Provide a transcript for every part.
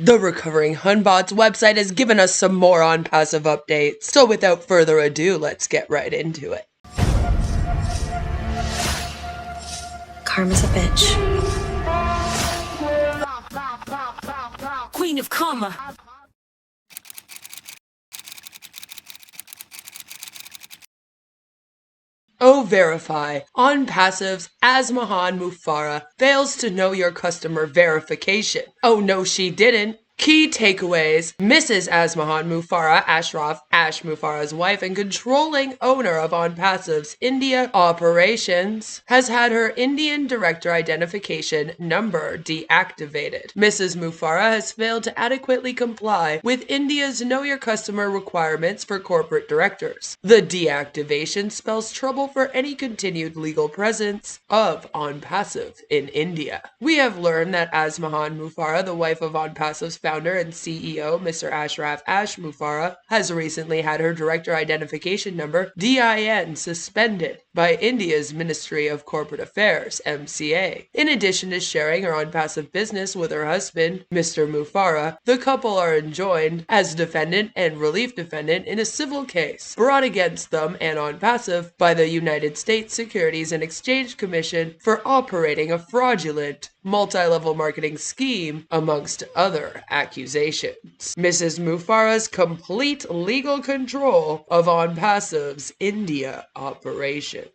The Recovering Hunbots website has given us some more Onpassive updates, so without further ado, let's get right into it. Karma's a bitch. Queen of Karma. OVERIFY. Onpassive's Asmahan Mufareh fails to know your customer verification. Oh no, she didn't. Key takeaways. Mrs. Asmahan Mufareh, Ash Mufareh's wife and controlling owner of Onpassive's India operations, has had her Indian director identification number deactivated. Mrs. Mufareh has failed to adequately comply with India's Know Your Customer requirements for corporate directors. The deactivation spells trouble for any continued legal presence of Onpassive in India. We have learned that Asmahan Mufareh, the wife of Onpassive's founder and CEO, Mr. Ash Mufareh, has recently had her director identification number, DIN, suspended by India's Ministry of Corporate Affairs, MCA. In addition to sharing her Onpassive business with her husband, Mr. Mufareh, the couple are enjoined as defendant and relief defendant in a civil case brought against them and Onpassive by the United States Securities and Exchange Commission for operating a fraudulent multi-level marketing scheme, amongst other accusations. Mrs. Mufareh's complete legal control of Onpassive's India operations.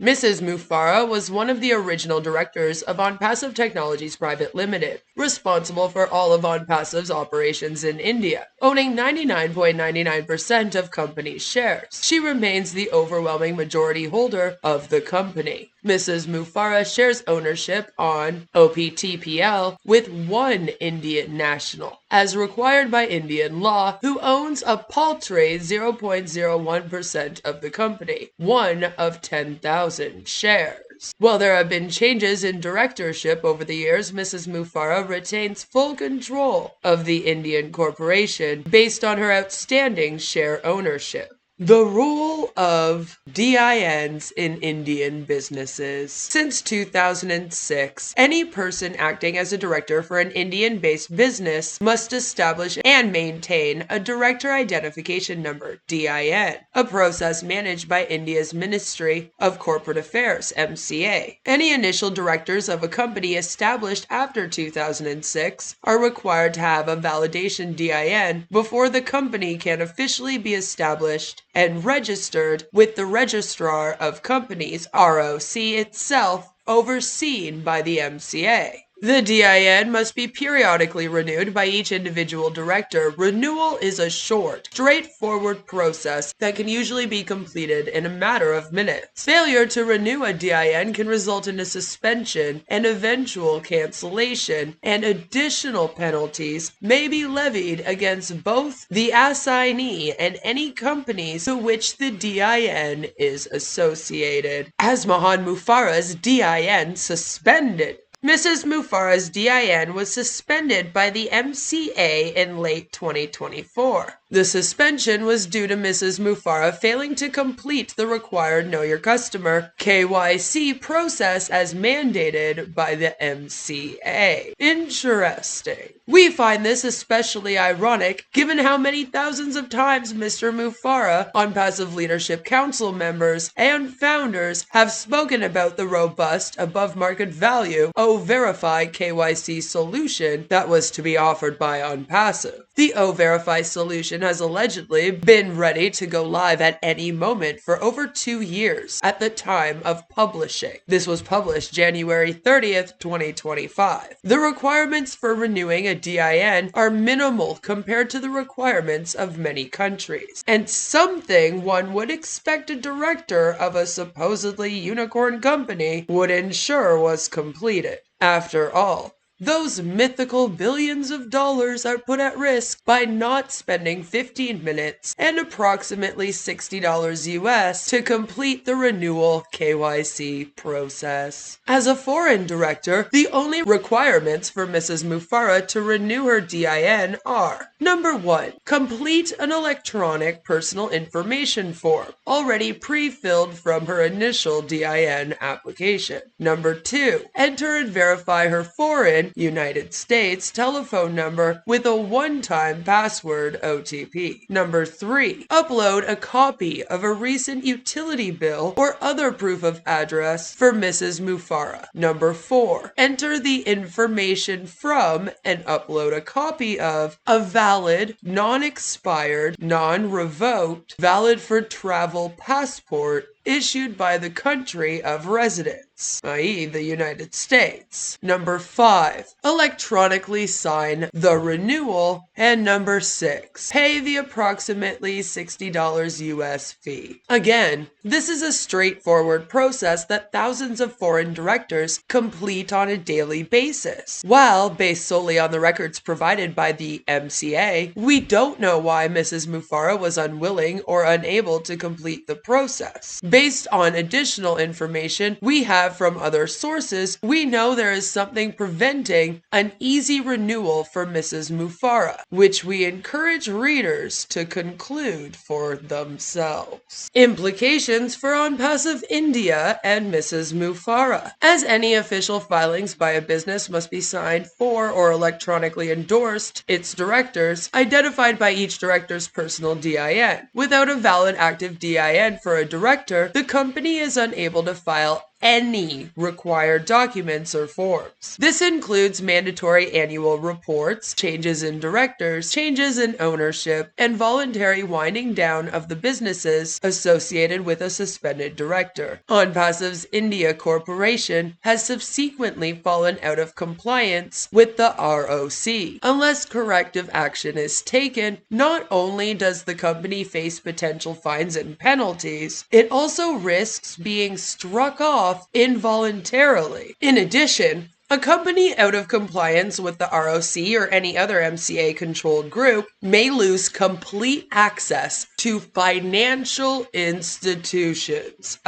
Mrs. Mufareh was one of the original directors of Onpassive Technologies Private Limited, responsible for all of Onpassive's operations in India, owning 99.99% of company's shares. She remains the overwhelming majority holder of the company. Mrs. Mufareh shares ownership on OPTPL with one Indian national, as required by Indian law, who owns a paltry 0.01% of the company, one of 10,000 shares. While there have been changes in directorship over the years, Mrs. Mufareh retains full control of the Indian corporation based on her outstanding share ownership. The rule of DINs in Indian businesses. Since 2006, any person acting as a director for an Indian-based business must establish and maintain a director identification number, DIN, a process managed by India's Ministry of Corporate Affairs, MCA. Any initial directors of a company established after 2006 are required to have a validation DIN before the company can officially be established and registered with the Registrar of Companies, ROC, itself, overseen by the MCA. The DIN must be periodically renewed by each individual director. Renewal is a short, straightforward process that can usually be completed in a matter of minutes. Failure to renew a DIN can result in a suspension and eventual cancellation, and additional penalties may be levied against both the assignee and any companies to which the DIN is associated. Asmahan Mufareh's DIN suspended. Mrs. Mufareh's DIN was suspended by the MCA in late 2024. The suspension was due to Mrs. Mufareh failing to complete the required Know Your Customer KYC process as mandated by the MCA. Interesting. We find this especially ironic given how many thousands of times Mr. Mufareh, Onpassive Leadership Council members, and founders have spoken about the robust, above-market value OVERIFY KYC solution that was to be offered by Onpassive. The OVERIFY solution has allegedly been ready to go live at any moment for over 2 years at the time of publishing. This was published January 30th, 2025. The requirements for renewing a DIN are minimal compared to the requirements of many countries, and something one would expect a director of a supposedly unicorn company would ensure was completed. After all, those mythical billions of dollars are put at risk by not spending 15 minutes and approximately $60 US to complete the renewal KYC process. As a foreign director, the only requirements for Mrs. Mufareh to renew her DIN are: Number 1. Complete an electronic personal information form, already pre-filled from her initial DIN application. Number 2. Enter and verify her foreign United States telephone number with a one-time password OTP. Number 3. Upload a copy of a recent utility bill or other proof of address for Mrs. Mufareh. Number 4. Enter the information from and upload a copy of a valid, non-expired, non-revoked, valid for travel passport issued by the country of residence, i.e. the United States. Number 5. Electronically sign the renewal. And number 6. Pay the approximately $60 US fee. Again, this is a straightforward process that thousands of foreign directors complete on a daily basis. While, based solely on the records provided by the MCA, we don't know why Mrs. Mufareh was unwilling or unable to complete the process. Based on additional information we have from other sources, we know there is something preventing an easy renewal for Mrs. Mufareh, which we encourage readers to conclude for themselves. Implications for Onpassive India and Mrs. Mufareh. As any official filings by a business must be signed for or electronically endorsed, its directors, identified by each director's personal DIN. Without a valid active DIN for a director, the company is unable to file any required documents or forms. This includes mandatory annual reports, changes in directors, changes in ownership, and voluntary winding down of the businesses associated with a suspended director. Onpassive's India Corporation has subsequently fallen out of compliance with the ROC. Unless corrective action is taken, not only does the company face potential fines and penalties, it also risks being struck off involuntarily. In addition, a company out of compliance with the ROC or any other MCA-controlled group may lose complete access to financial institutions.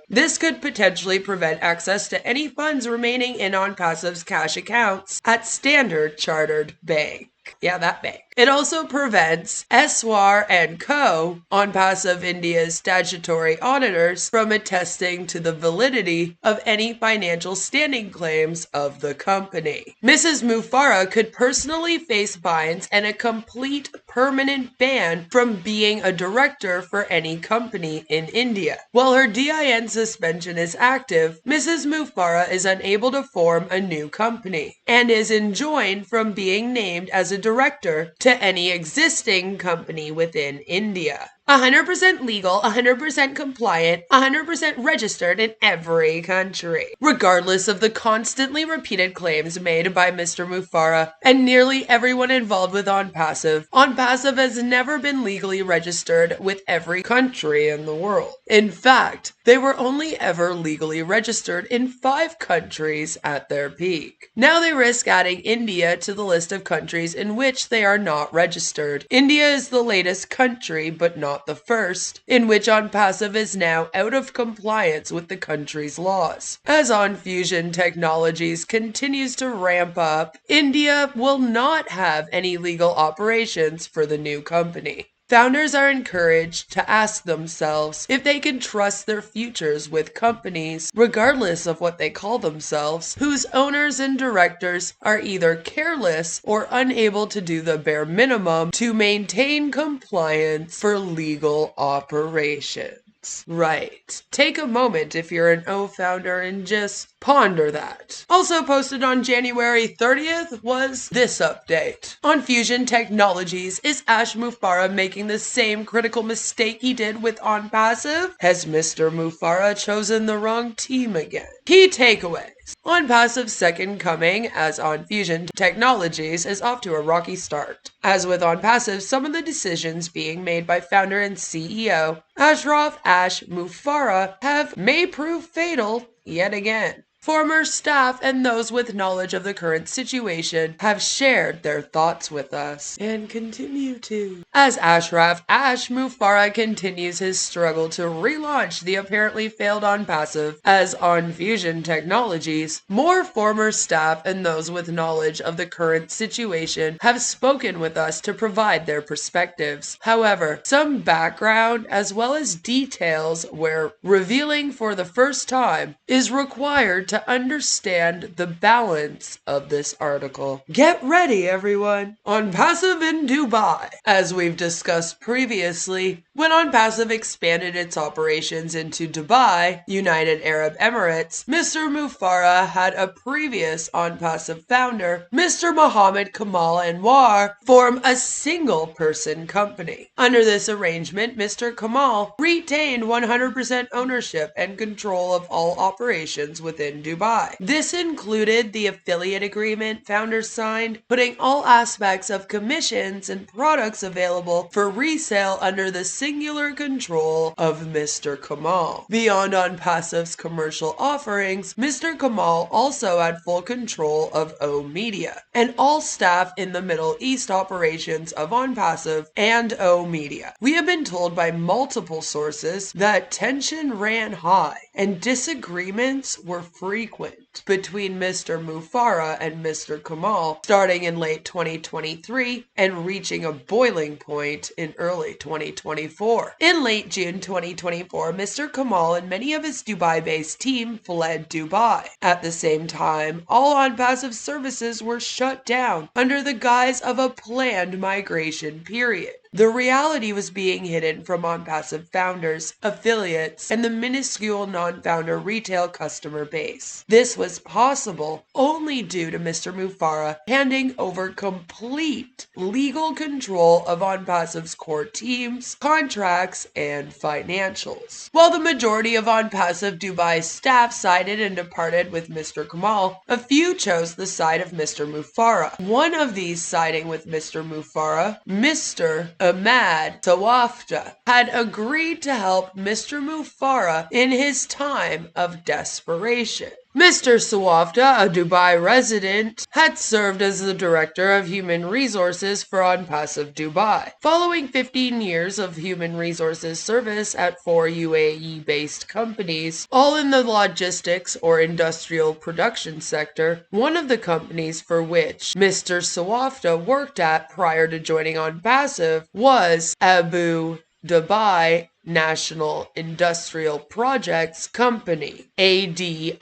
This could potentially prevent access to any funds remaining in Onpassive's cash accounts at Standard Chartered Bank. Yeah, that bank. It also prevents Eswar and Co., Onpassive India's statutory auditors, from attesting to the validity of any financial standing claims of the company. Mrs. Mufareh could personally face fines and a complete permanent ban from being a director for any company in India. While her DIN suspension is active, Mrs. Mufareh is unable to form a new company and is enjoined from being named as a director to any existing company within India. 100% legal, 100% compliant, 100% registered in every country. Regardless of the constantly repeated claims made by Mr. Mufareh and nearly everyone involved with Onpassive, Onpassive has never been legally registered with every country in the world. In fact, they were only ever legally registered in 5 countries at their peak. Now they risk adding India to the list of countries in which they are not registered. India is the latest country, but not the first, in which Onpassive is now out of compliance with the country's laws. As ONFusion Technologies continues to ramp up, India will not have any legal operations for the new company. Founders are encouraged to ask themselves if they can trust their futures with companies, regardless of what they call themselves, whose owners and directors are either careless or unable to do the bare minimum to maintain compliance for legal operations. Right. Take a moment if you're an O founder and just ponder that. Also posted on January 30th was this update. ONFusion Technologies, is Ash Mufareh making the same critical mistake he did with Onpassive? Has Mr. Mufareh chosen the wrong team again? Key takeaways. Onpassive's second coming as ONFusion Technologies is off to a rocky start. As with Onpassive, some of the decisions being made by founder and CEO Ashraf Ash Mufareh may prove fatal yet again. Former staff and those with knowledge of the current situation have shared their thoughts with us and continue to. As Ashraf Ash Mufareh continues his struggle to relaunch the apparently failed Onpassive as ONFusion Technologies, more former staff and those with knowledge of the current situation have spoken with us to provide their perspectives. However, some background as well as details where revealing for the first time is required to to understand the balance of this article. Get ready, everyone! Onpassive in Dubai. As we've discussed previously, when Onpassive expanded its operations into Dubai, United Arab Emirates, Mr. Mufareh had a previous Onpassive founder, Mr. Mohammed Kamal Anwar, form a single-person company. Under this arrangement, Mr. Kamal retained 100% ownership and control of all operations within Dubai. This included the affiliate agreement founders signed, putting all aspects of commissions and products available for resale under the singular control of Mr. Kamal. Beyond Onpassive's commercial offerings, Mr. Kamal also had full control of O Media and all staff in the Middle East operations of Onpassive and O Media. We have been told by multiple sources that tension ran high and disagreements were frequent between Mr. Mufareh and Mr. Kamal starting in late 2023 and reaching a boiling point in early 2024. In late June 2024, Mr. Kamal and many of his Dubai-based team fled Dubai. At the same time, all Onpassive services were shut down under the guise of a planned migration period. The reality was being hidden from Onpassive founders, affiliates, and the minuscule non-founder retail customer base. This was possible only due to Mr. Mufareh handing over complete legal control of Onpassive's core teams, contracts, and financials. While the majority of Onpassive Dubai staff sided and departed with Mr. Kamal, a few chose the side of Mr. Mufareh. One of these siding with Mr. Mufareh, Mr. Ahmad Sawafta, had agreed to help Mr. Mufareh in his time of desperation. Mr. Sawafta, a Dubai resident, had served as the Director of Human Resources for Onpassive Dubai. Following 15 years of human resources service at 4 UAE-based companies, all in the logistics or industrial production sector, one of the companies for which Mr. Sawafta worked at prior to joining Onpassive was Abu Dhabi National Industrial Projects Company, ADIPC,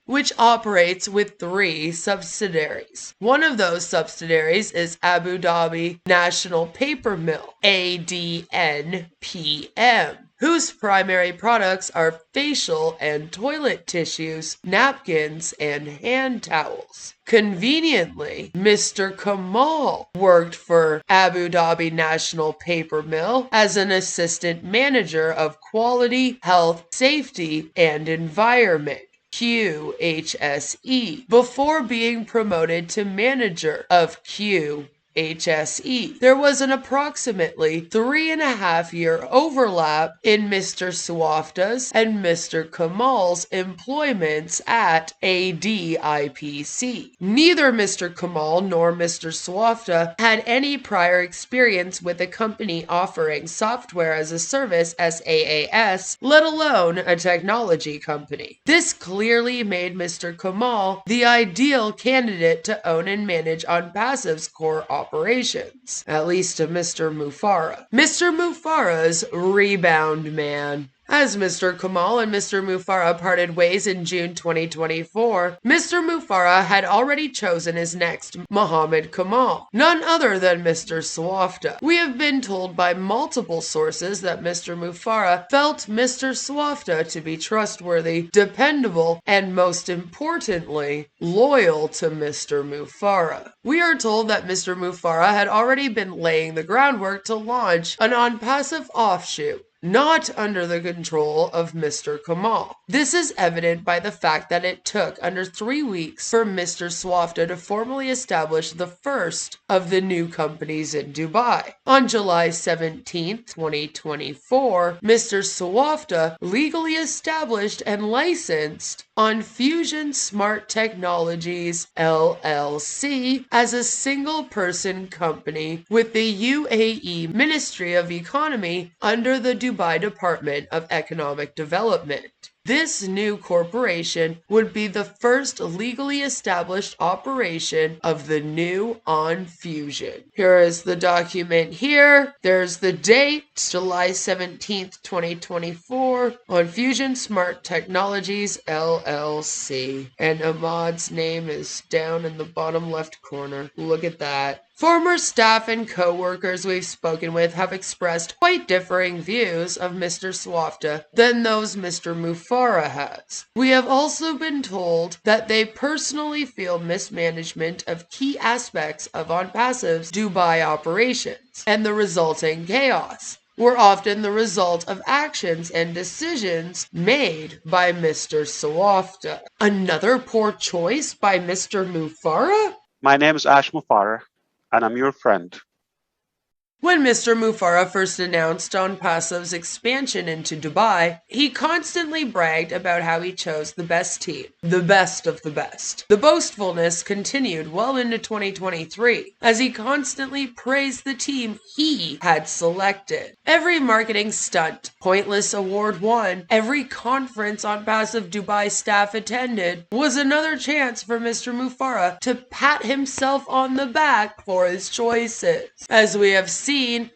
which operates with 3 subsidiaries. One of those subsidiaries is Abu Dhabi National Paper Mill, ADNPM, whose primary products are facial and toilet tissues, napkins, and hand towels. Conveniently, Mr. Kamal worked for Abu Dhabi National Paper Mill as an assistant manager of quality, health, safety, and environment, QHSE, before being promoted to manager of QHSE. There was an approximately 3.5-year overlap in Mr. Sawafta's and Mr. Kamal's employments at ADIPC. Neither Mr. Kamal nor Mr. Sawafta had any prior experience with a company offering software as a service SaaS, let alone a technology company. This clearly made Mr. Kamal the ideal candidate to own and manage Onpassive's core operations, at least to Mr. Mufareh. Mr. Mufareh's rebound man. As Mr. Kamal and Mr. Mufareh parted ways in June 2024, Mr. Mufareh had already chosen his next Mohammed Kamal, none other than Mr. Sawafta. We have been told by multiple sources that Mr. Mufareh felt Mr. Sawafta to be trustworthy, dependable, and most importantly, loyal to Mr. Mufareh. We are told that Mr. Mufareh had already been laying the groundwork to launch an Onpassive offshoot, not under the control of Mr. Kamal. This is evident by the fact that it took under 3 weeks for Mr. Sawafta to formally establish the first of the new companies in Dubai. On July 17, 2024, Mr. Sawafta legally established and licensed ONFusion Smart Technologies LLC as a single-person company with the UAE Ministry of Economy under the Dubai Department of Economic Development. This new corporation would be the first legally established operation of the new ONFusion. Here is the document here. There's the date, July 17th, 2024, ONFusion Smart Technologies LLC. And Ahmad's name is down in the bottom left corner. Look at that. Former staff and co-workers we've spoken with have expressed quite differing views of Mr. Swafta than those Mr. Mufareh has. We have also been told that they personally feel mismanagement of key aspects of Onpassive's Dubai operations and the resulting chaos were often the result of actions and decisions made by Mr. Swafta. Another poor choice by Mr. Mufareh? My name is Mufareh, and I'm your friend. When Mr. Mufareh first announced Onpassive's expansion into Dubai, he constantly bragged about how he chose the best team, the best of the best. The boastfulness continued well into 2023, as he constantly praised the team he had selected. Every marketing stunt, pointless award won, every conference Onpassive Dubai staff attended was another chance for Mr. Mufareh to pat himself on the back for his choices. As we have seen,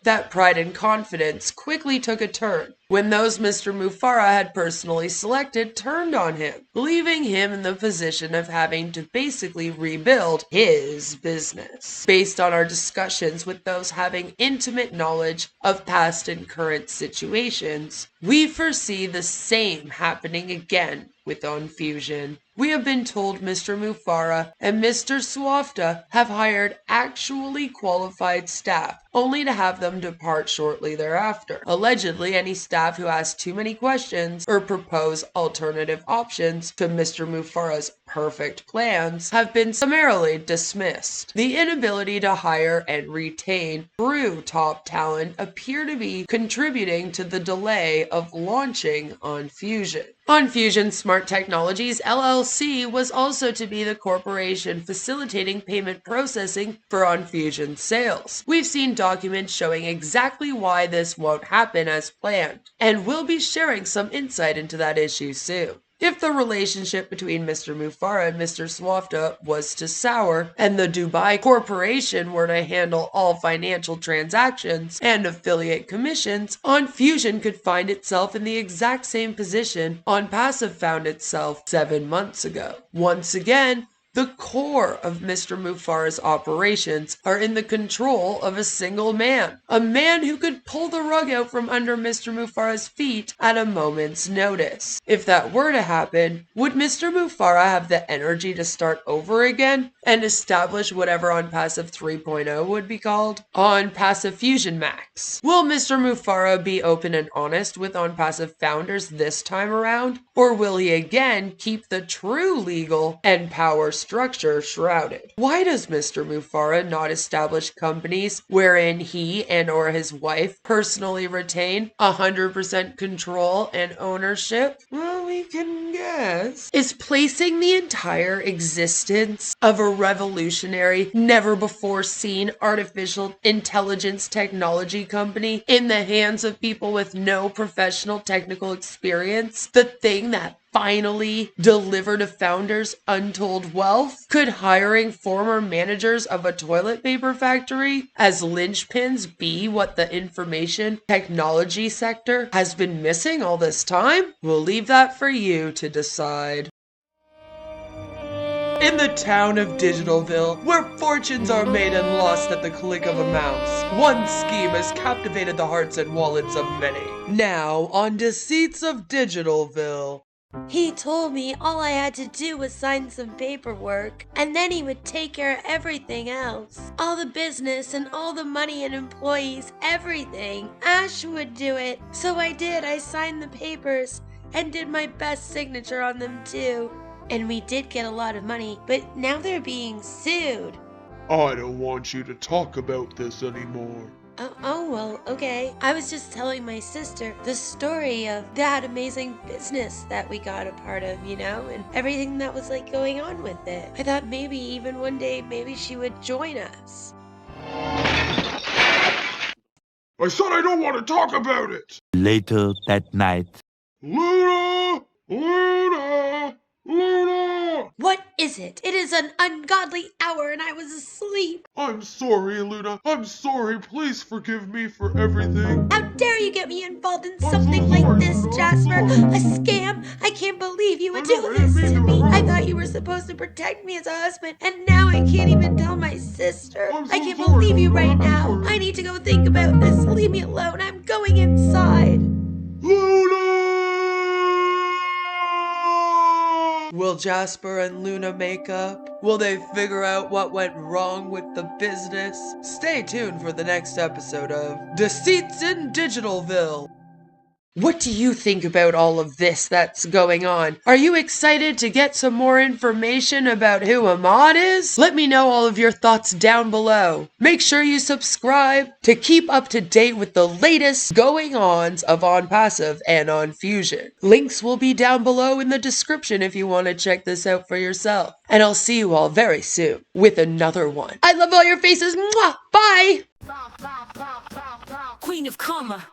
that pride and confidence quickly took a turn when those Mr. Mufareh had personally selected turned on him, leaving him in the position of having to basically rebuild his business. Based on our discussions with those having intimate knowledge of past and current situations, we foresee the same happening again with ONFusion. We have been told Mr. Mufareh and Mr. Swafta have hired actually qualified staff, only to have them depart shortly thereafter. Allegedly, any staff who ask too many questions or propose alternative options to Mr. Mufareh's perfect plans have been summarily dismissed. The inability to hire and retain true top talent appear to be contributing to the delay of launching ONFusion. ONFusion Smart Technologies LLC was also to be the corporation facilitating payment processing for ONFusion sales. We've seen documents showing exactly why this won't happen as planned, and we'll be sharing some insight into that issue soon. If the relationship between Mr. Mufareh and Mr. Swafta was to sour, and the Dubai Corporation were to handle all financial transactions and affiliate commissions, ONFusion could find itself in the exact same position Onpassive found itself 7 months ago. Once again, the core of Mr. Mufareh's operations are in the control of a single man, a man who could pull the rug out from under Mr. Mufareh's feet at a moment's notice. If that were to happen, would Mr. Mufareh have the energy to start over again and establish whatever Onpassive 3.0 would be called? Onpassive Fusion Max. Will Mr. Mufareh be open and honest with Onpassive founders this time around, or will he again keep the true legal and power structure shrouded? Why does Mr. Mufareh not establish companies wherein he and or his wife personally retain 100% control and ownership? Well, we can guess. Is placing the entire existence of a revolutionary, never before seen artificial intelligence technology company in the hands of people with no professional technical experience the thing that finally deliver to founders untold wealth? Could hiring former managers of a toilet paper factory as linchpins be what the information technology sector has been missing all this time? We'll leave that for you to decide. In the town of Digitalville, where fortunes are made and lost at the click of a mouse, one scheme has captivated the hearts and wallets of many. Now, on Deceits of Digitalville. He told me all I had to do was sign some paperwork, and then he would take care of everything else. All the business and all the money and employees, everything. Ash would do it. So I did. I signed the papers and did my best signature on them too. And we did get a lot of money, but now they're being sued. I don't want you to talk about this anymore. Oh, well, okay. I was just telling my sister the story of that amazing business that we got a part of, you know, and everything that was like going on with it. I thought maybe even one day, maybe she would join us. I said I don't want to talk about it! Later that night. Luna! Luna! Luna! What is it? It is an ungodly hour and I was asleep. I'm sorry, Luna. I'm sorry. Please forgive me for everything. How dare you get me involved in so something sorry, like this, Luna. I'm Jasper? sorry. A scam? I can't believe you would I know, do I didn't this mean to to me. hurt I you. thought you were supposed to protect me as a husband, and now I can't even tell my sister. I'm so I can't sorry, believe you Luna. right I'm now. sorry. I need to go think about this. Leave me alone. I'm going inside. Luna! Will Jasper and Luna make up? Will they figure out what went wrong with the business? Stay tuned for the next episode of Deceits in Digitalville. What do you think about all of this that's going on? Are you excited to get some more information about who Ahmad is? Let me know all of your thoughts down below. Make sure you subscribe to keep up to date with the latest going-ons of Onpassive and ONFusion. Links will be down below in the description if you want to check this out for yourself. And I'll see you all very soon with another one. I love all your faces. Mwah! Bye! Queen of Karma.